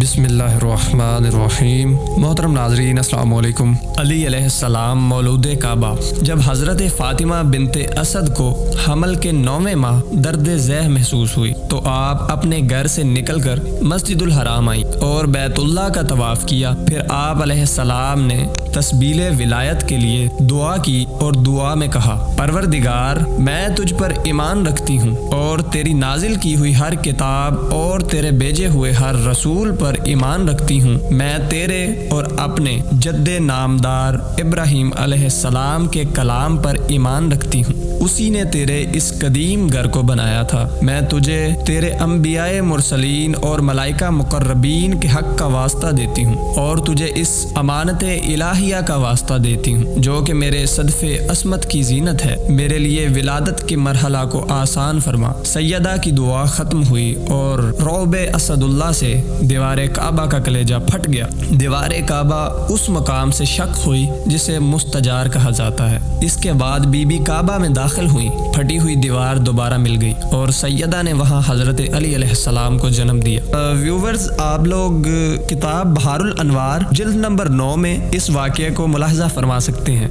بسم اللہ الرحمن الرحیم۔ محترم ناظرین السلام علیکم۔ علی علیہ السلام مولود کعبہ۔ جب حضرت فاطمہ بنت اسد کو حمل کے 9ویں ماہ درد ذیح محسوس ہوئی تو آپ اپنے گھر سے نکل کر مسجد الحرام آئیں اور بیت اللہ کا طواف کیا۔ پھر آپ علیہ السلام نے تسبیل ولایت کے لیے دعا کی اور دعا میں کہا، پروردگار میں تجھ پر ایمان رکھتی ہوں اور تیری نازل کی ہوئی ہر کتاب اور تیرے بھیجے ہوئے ہر رسول پر ایمان رکھتی ہوں۔ میں تیرے اور اپنے جد نامدار ابراہیم علیہ السلام کے کلام پر ایمان رکھتی ہوں، اسی نے تیرے اس قدیم گھر کو بنایا تھا۔ میں تجھے تیرے انبیاء مرسلین اور ملائکہ مقربین کے حق کا واسطہ دیتی ہوں اور تجھے اس امانت الہیہ کا واسطہ دیتی ہوں جو کہ میرے صدف عصمت کی زینت ہے۔ میرے لیے ولادت کے مرحلہ کو آسان فرما۔ سیدہ کی دعا ختم ہوئی اور رعب اسد اللہ سے دیوار کعبہ کا کلیجہ پھٹ گیا۔ دیوار کعبہ اس مقام سے شق ہوئی جسے مستجار کہا جاتا ہے۔ اس کے بعد بی بی کعبہ میں داخل ہوئی، پھٹی ہوئی دیوار دوبارہ مل گئی اور سیدہ نے وہاں حضرت علی علیہ السلام کو جنم دیا۔ ویورز، آپ لوگ کتاب بحار الانوار جلد نمبر 9 میں اس واقعے کو ملاحظہ فرما سکتے ہیں۔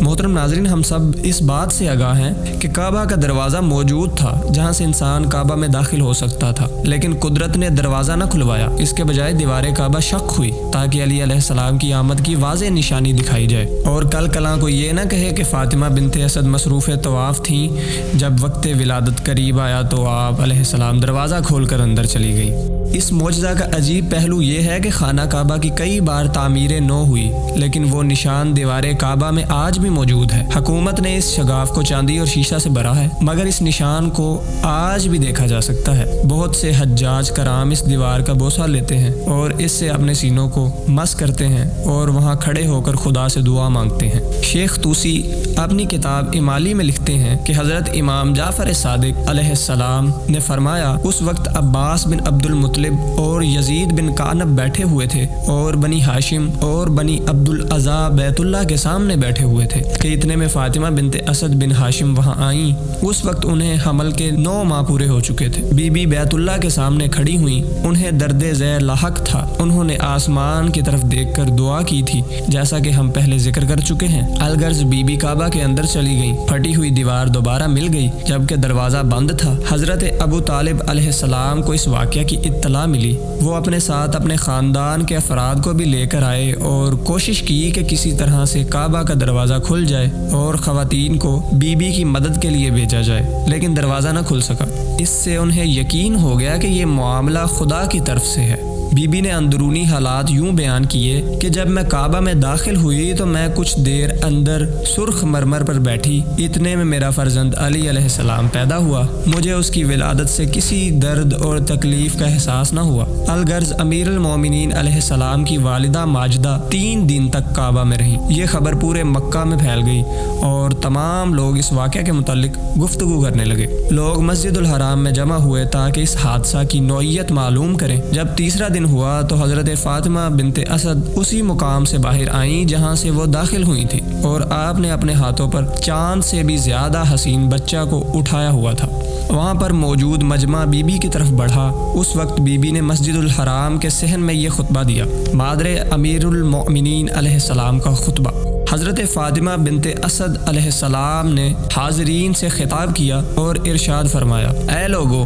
محترم ناظرین، ہم سب اس بات سے آگاہ ہیں کہ کعبہ کا دروازہ موجود تھا جہاں سے انسان کعبہ میں داخل ہو سکتا تھا، لیکن قدرت نے دروازہ نہ کھلوایا، اس کے بجائے دیوار کعبہ شق ہوئی تاکہ علی علیہ السلام کی آمد کی واضح نشانی دکھائی جائے اور کل کلاں کو یہ نہ کہے کہ فاطمہ بنت اسد مصروف طواف تھیں۔ جب وقت ولادت قریب آیا تو آپ علیہ السلام دروازہ کھول کر اندر چلی گئی۔ اس معجزہ کا عجیب پہلو یہ ہے کہ خانہ کعبہ کی کئی بار تعمیریں نو ہوئی، لیکن وہ نشان دیوار کعبہ میں آج بھی موجود ہے۔ حکومت نے اس شگاف کو چاندی اور شیشہ سے بھرا ہے، مگر اس نشان کو آج بھی دیکھا جا سکتا ہے۔ بہت سے حجاج کرام اس دیوار کا بوسہ لیتے ہیں اور اس سے اپنے سینوں کو مس کرتے ہیں اور وہاں کھڑے ہو کر خدا سے دعا مانگتے ہیں۔ شیخ طوسی اپنی کتاب امالی میں لکھتے ہیں کہ حضرت امام جعفر صادق علیہ السلام نے فرمایا، اس وقت عباس بن عبد المطلب اور یزید بن کعنب بیٹھے ہوئے تھے اور بنی ہاشم اور بنی عبد العزا بیت اللہ کے سامنے بیٹھے ہوئے تھے کہ اتنے میں فاطمہ بنت اسد بن ہاشم وہاں آئیں۔ اس وقت انہیں حمل کے 9 ماہ پورے ہو چکے تھے۔ بی بی بیت اللہ کے سامنے کھڑی ہوئیں، انہیں درد ذیح لاحق تھا۔ انہوں نے آسمان کی طرف دیکھ کر دعا کی تھی جیسا کہ ہم پہلے ذکر کر چکے ہیں۔ الغرض بی بی کعبہ کے اندر چلی گئیں، پھٹی ہوئی دیوار دوبارہ مل گئی جبکہ دروازہ بند تھا۔ حضرت ابو طالب علیہ السلام کو اس واقعہ کی اطلاع ملی۔ وہ اپنے ساتھ اپنے خاندان کے افراد کو بھی لے کر آئے اور کوشش کی کہ کسی طرح سے کعبہ کا دروازہ کھل جائے اور خواتین کو بی بی کی مدد کے لیے بھیجا جائے، لیکن دروازہ نہ کھل سکا۔ اس سے انہیں یقین ہو گیا کہ یہ معاملہ خدا کی طرف سے ہے۔ بی بی نے اندرونی حالات یوں بیان کیے کہ جب میں کعبہ میں داخل ہوئی تو میں کچھ دیر اندر سرخ مرمر پر بیٹھی، اتنے میں میرا فرزند علی علیہ السلام پیدا ہوا۔ مجھے اس کی ولادت سے کسی درد اور تکلیف کا احساس نہ ہوا۔ الغرض امیر المومنین علیہ السلام کی والدہ ماجدہ 3 دن تک کعبہ میں رہیں۔ یہ خبر پورے مکہ میں پھیل گئی اور تمام لوگ اس واقعہ کے متعلق گفتگو کرنے لگے۔ لوگ مسجد الحرام میں جمع ہوئے تاکہ اس حادثہ کی نوعیت معلوم کریں۔ جب تیسرا دن ہوا تو حضرت فاطمہ بنت اسد اسی مقام سے باہر آئیں جہاں سے وہ داخل ہوئی تھی اور آپ نے اپنے ہاتھوں پر چاند سے بھی زیادہ حسین بچہ کو اٹھایا ہوا تھا۔ وہاں پر موجود مجمع بی بی کی طرف بڑھا۔ اس وقت بی بی نے مسجد الحرام کے صحن میں یہ خطبہ دیا، مادر امیر المؤمنین علیہ السلام کا خطبہ۔ حضرت فاطمہ بنت اسد علیہ السلام نے حاضرین سے خطاب کیا اور ارشاد فرمایا، اے لوگو،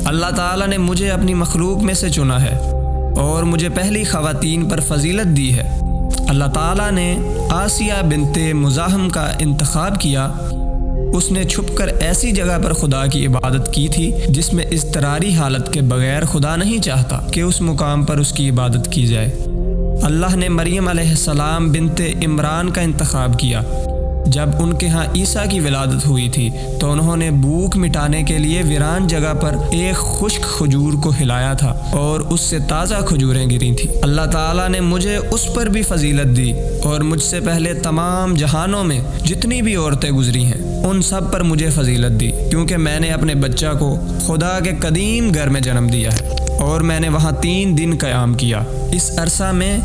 اللہ تعالیٰ نے مجھے اپنی مخلوق میں سے چنا ہے اور مجھے پہلی خواتین پر فضیلت دی ہے۔ اللہ تعالیٰ نے آسیہ بنت مزاحم کا انتخاب کیا۔ اس نے چھپ کر ایسی جگہ پر خدا کی عبادت کی تھی جس میں اضطراری حالت کے بغیر خدا نہیں چاہتا کہ اس مقام پر اس کی عبادت کی جائے۔ اللہ نے مریم علیہ السلام بنت عمران کا انتخاب کیا۔ جب ان کے ہاں عیسیٰ کی ولادت ہوئی تھی تو انہوں نے بھوک مٹانے کے لیے ویران جگہ پر ایک خشک کھجور کو ہلایا تھا اور اس سے تازہ کھجوریں گری تھیں۔ اللہ تعالیٰ نے مجھے اس پر بھی فضیلت دی اور مجھ سے پہلے تمام جہانوں میں جتنی بھی عورتیں گزری ہیں ان سب پر مجھے فضیلت دی، کیونکہ میں نے اپنے بچہ کو خدا کے قدیم گھر میں جنم دیا ہے اور میں نے وہاں 3 دن قیام کیا۔ اس عرصہ میں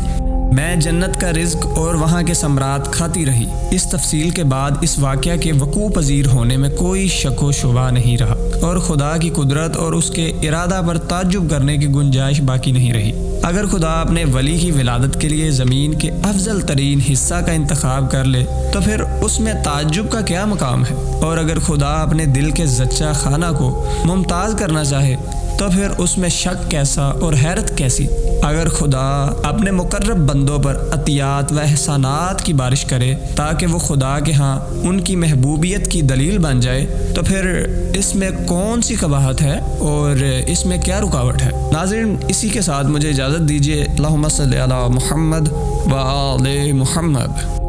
میں جنت کا رزق اور وہاں کے ثمرات کھاتی رہی۔ اس تفصیل کے بعد اس واقعہ کے وقوع پذیر ہونے میں کوئی شک و شبہ نہیں رہا اور خدا کی قدرت اور اس کے ارادہ پر تعجب کرنے کی گنجائش باقی نہیں رہی۔ اگر خدا اپنے ولی کی ولادت کے لیے زمین کے افضل ترین حصہ کا انتخاب کر لے تو پھر اس میں تعجب کا کیا مقام ہے؟ اور اگر خدا اپنے دل کے زچہ خانہ کو ممتاز کرنا چاہے تو پھر اس میں شک کیسا اور حیرت کیسی؟ اگر خدا اپنے مقرب بندوں پر عطیات و احسانات کی بارش کرے تاکہ وہ خدا کے ہاں ان کی محبوبیت کی دلیل بن جائے تو پھر اس میں کون سی قباحت ہے اور اس میں کیا رکاوٹ ہے؟ ناظرین، اسی کے ساتھ مجھے اجازت دیجیے۔ اللہم صلی علی محمد و آل محمد۔